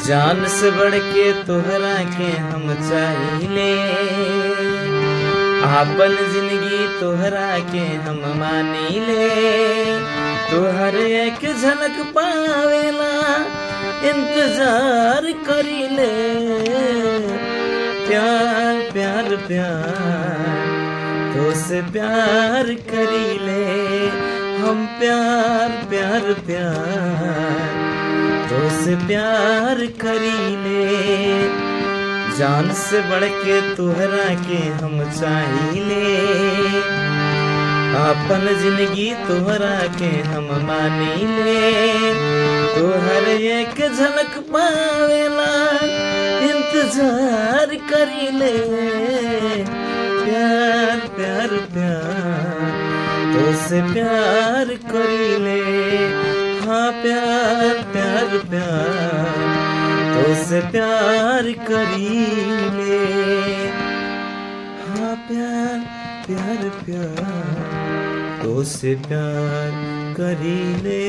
जान से बढ़ के तोहरा के हम चाहिले, आपन जिंदगी तोहरा के हम मानीले। तोहर एक झलक पावेला इंतजार करीले। प्यार प्यार प्यार तो से प्यार करीले हम। प्यार प्यार प्यार तो से प्यार करीले। जान से बढ़ के तोहरा के हम चाहिले, अपन जिंदगी तोहरा के हम मानीले। तोहर एक झलक पावेला इंतजार करीले। प्यार प्यार प्यार तो से प्यार करीले। हाँ प्यार प्यार प्यार तो से प्यार करीले। हाँ प्यार प्यार प्यार तो से प्यार करीले।